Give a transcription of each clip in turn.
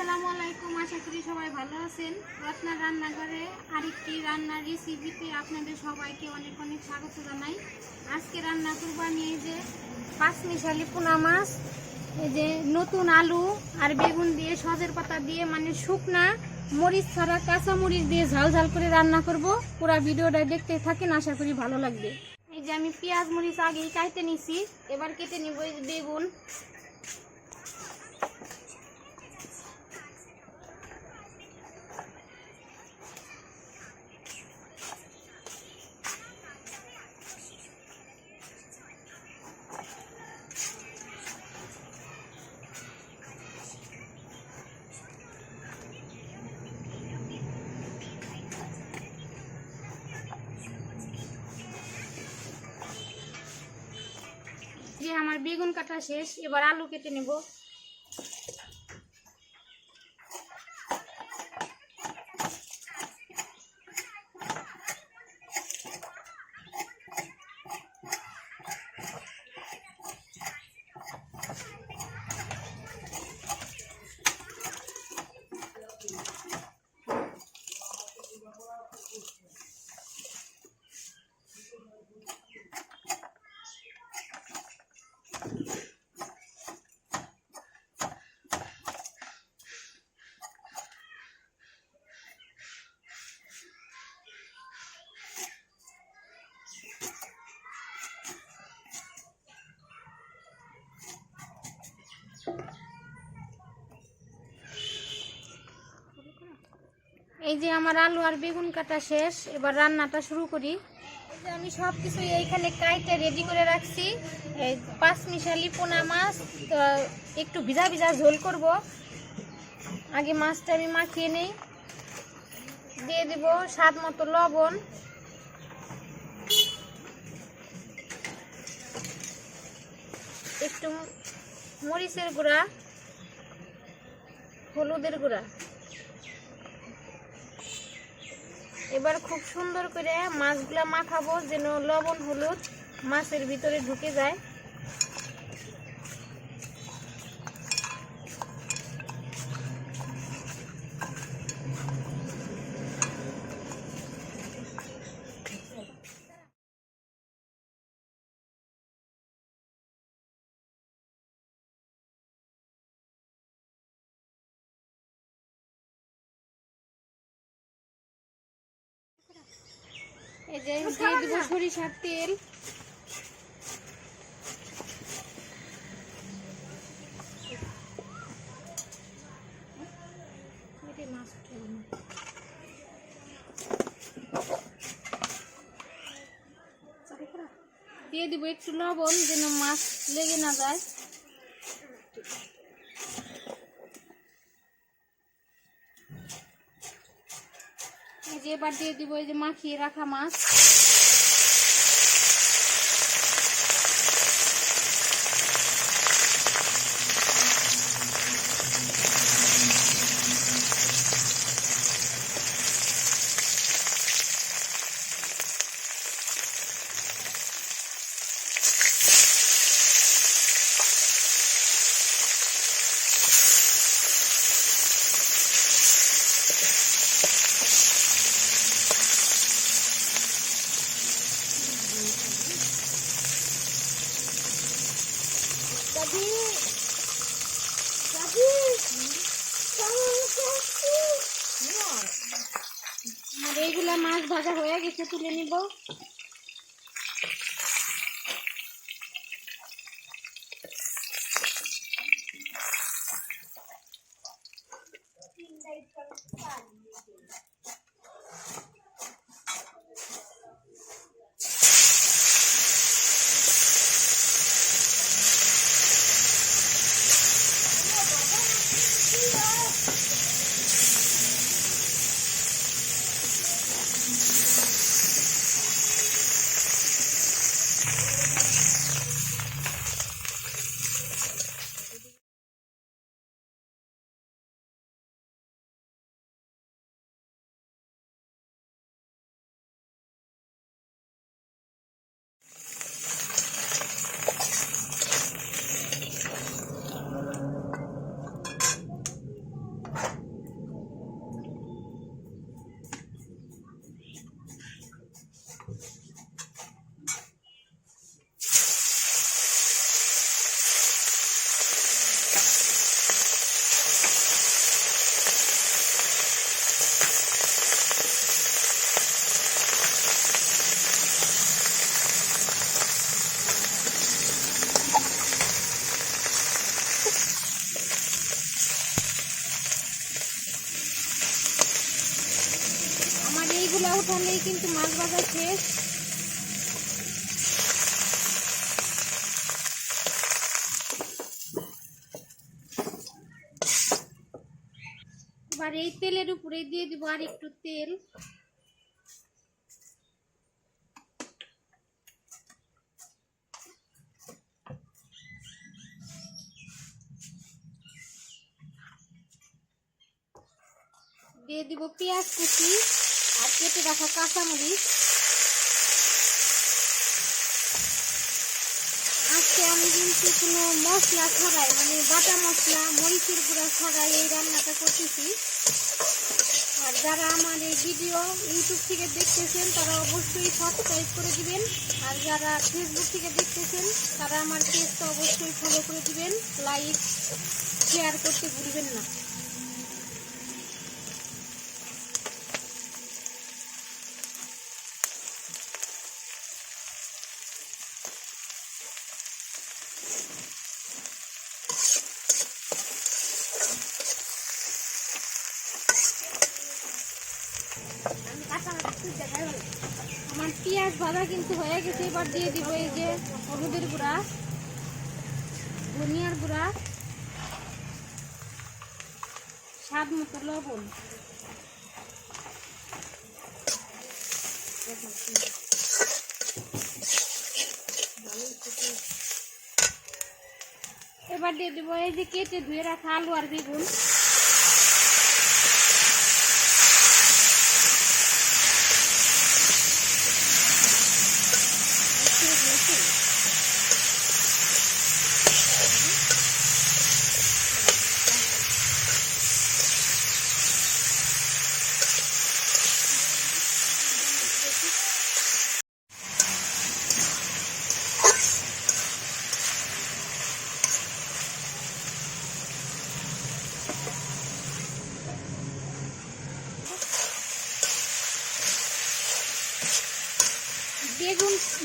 আসসালামু আলাইকুম, আশা করি সবাই ভালো আছেন। রত্না রান্নাঘরে আরেকটি রান্নার রেসিপিতে আপনাদের সবাইকে অনেক অনেক স্বাগত জানাই। আজকে রান্না করব আমি এই যে পাঁচমিশালি পোনা মাছ, এই যে নতুন আলু আর বেগুন দিয়ে, সজের পাতা দিয়ে, মানে শুকনা মরিচ ছাড়া কাঁচা মরিচ দিয়ে ঝাল ঝাল করে রান্না করব। পুরো ভিডিওটা দেখতে থাকেন, আশা করি ভালো লাগবে। এই যে আমি পেঁয়াজ মরিচ আগেই কাটতে নিছি, এবার কেটে নিব এই যে বেগুন। যে আমার বেগুন কাটা শেষ, এবার আলু কেটে নেব। এই যে আমার আলু আর বেগুন কাটা শেষ, এবার রান্নাটা শুরু করি। এই যে আমি সব কিছু এইখানে কাইটে রেডি করে রাখছি। এই পাঁচমিশালি পোনা মাছ, তো একটু ভিজা ভিজা ঝোল করব। আগে মাছটা আমি মাখিয়ে নেই, দিয়ে দিব স্বাদ মতো লবণ, একটু মরিচের গুঁড়া, হলুদের গুঁড়া। এবার খুব সুন্দর করে মাছগুলা মাখাবো, যেন লবণ হলুদ মাছের ভিতরে ঢুকে যায়। এই যে দিয়ে দিব সরিষার তেল, দিয়ে দিব একটু লবণ, যেন মাছ লেগে না যায়। এই যে এবার দিয়ে দিব এই যে মাখিয়ে রাখা মাছ। আর এইগুলা মাছ ভাজা হয়ে গেছে, তুলে নিব। উঠালেই কিন্তু মাছ ভাজা শেষ। এবার এই তেলের উপরে দিয়ে দিব আর একটু তেল। দিয়ে দিব পেঁয়াজ কুচি আর কেটে রাখা কাঁচামরিচ। আজকে আমি কিন্তু কোনো মশলা ছাড়াই, মানে বাটা মশলা মরিচের গুঁড়া ছাড়াই এই রান্নাটা করতেছি। আর যারা আমার এই ভিডিও ইউটিউব থেকে দেখতেছেন তারা অবশ্যই সাবস্ক্রাইব করে দিবেন, আর যারা ফেসবুক থেকে দেখতেছেন তারা আমার পেজটা অবশ্যই ফলো করে দিবেন, লাইক শেয়ার করতে ভুলবেন না। আমার পেঁয়াজ ভাজা কিন্তু হয়ে গেছে। এবার দিয়ে দিব এই যে হলুদের গুঁড়া, ধনিয়ার গুঁড়া, স্বাদ মতো লবণ। এবার দিয়ে দিব এই যে কেটে ধুয়ে রাখা আলু আর বেগুন।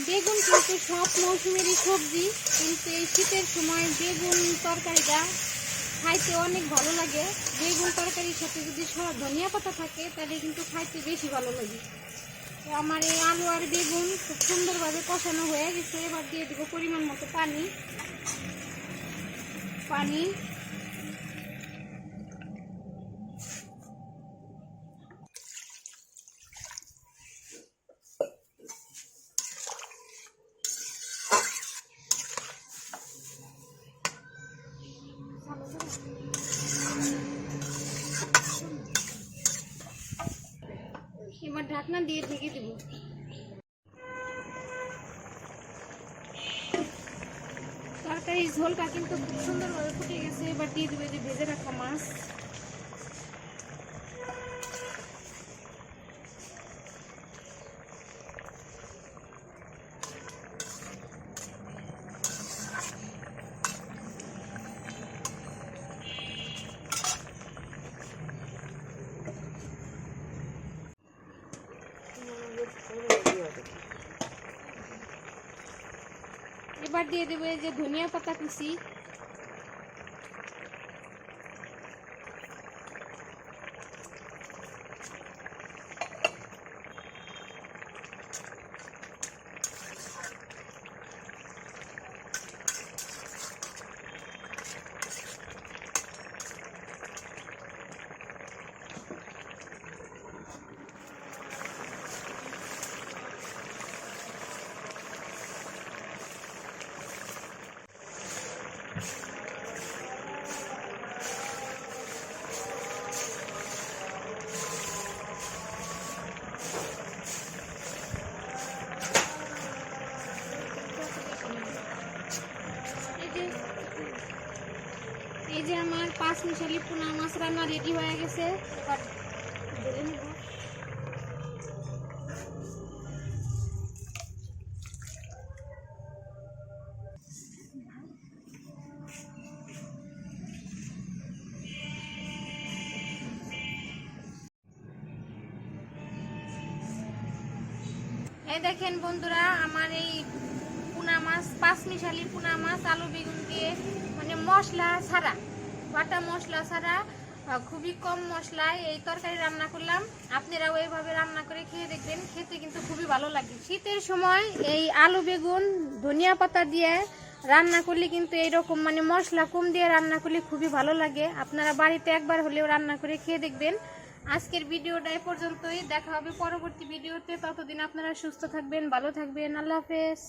বেগুন কিন্তু সব মৌসুমেরই সবজি, কিন্তু এই শীতের সময় বেগুন তরকারিটা খাইতে অনেক ভালো লাগে। বেগুন তরকারির সাথে যদি ধনিয়া পাতা থাকে তাহলে কিন্তু খাইতে বেশি ভালো লাগে। তো আমার এই আলু আর বেগুন খুব সুন্দরভাবে কষানো হয়ে গেছে। এবার দিয়ে দেবো পরিমাণ মতো পানি। এবার ঢাকনা দিয়ে ঢেকে দেব। তরকারির ঝোলটা কিন্তু খুব সুন্দরভাবে ফুটে গেছে। এবার দিয়ে দেবে যে ভেজে রাখা মাছ। এবার দিয়ে দেবো এই যে ধনিয়া পাতা কুচি। এই যে আমার 5 মিশালি পোনা মাছ রান্না রেডি হয়ে গেছে। এবার ঢেলে নেব। এই দেখেন বন্ধুরা, আমার এই পোনা মাছ 5 মিশালি পোনা মাছ আলু বেগুন দিয়ে, মানে মশলা ছাড়া, বাটা মশলা ছাড়া খুবই কম মশলায় এই তরকারি রান্না করলাম। আপনারাও এইভাবে রান্না করে খেয়ে দেখবেন, খেতে কিন্তু খুবই ভালো লাগে। শীতের সময় এই আলু বেগুন ধনিয়া পাতা দিয়ে রান্না করলে কিন্তু এইরকম মানে মশলা কম দিয়ে রান্না করলে খুবই ভালো লাগে। আপনারা বাড়িতে একবার হলেও রান্না করে খেয়ে দেখবেন। আজকের ভিডিওটা এ পর্যন্তই, দেখা হবে পরবর্তী ভিডিওতে। ততদিন আপনারা সুস্থ থাকবেন, ভালো থাকবেন। আল্লাহ হাফেজ।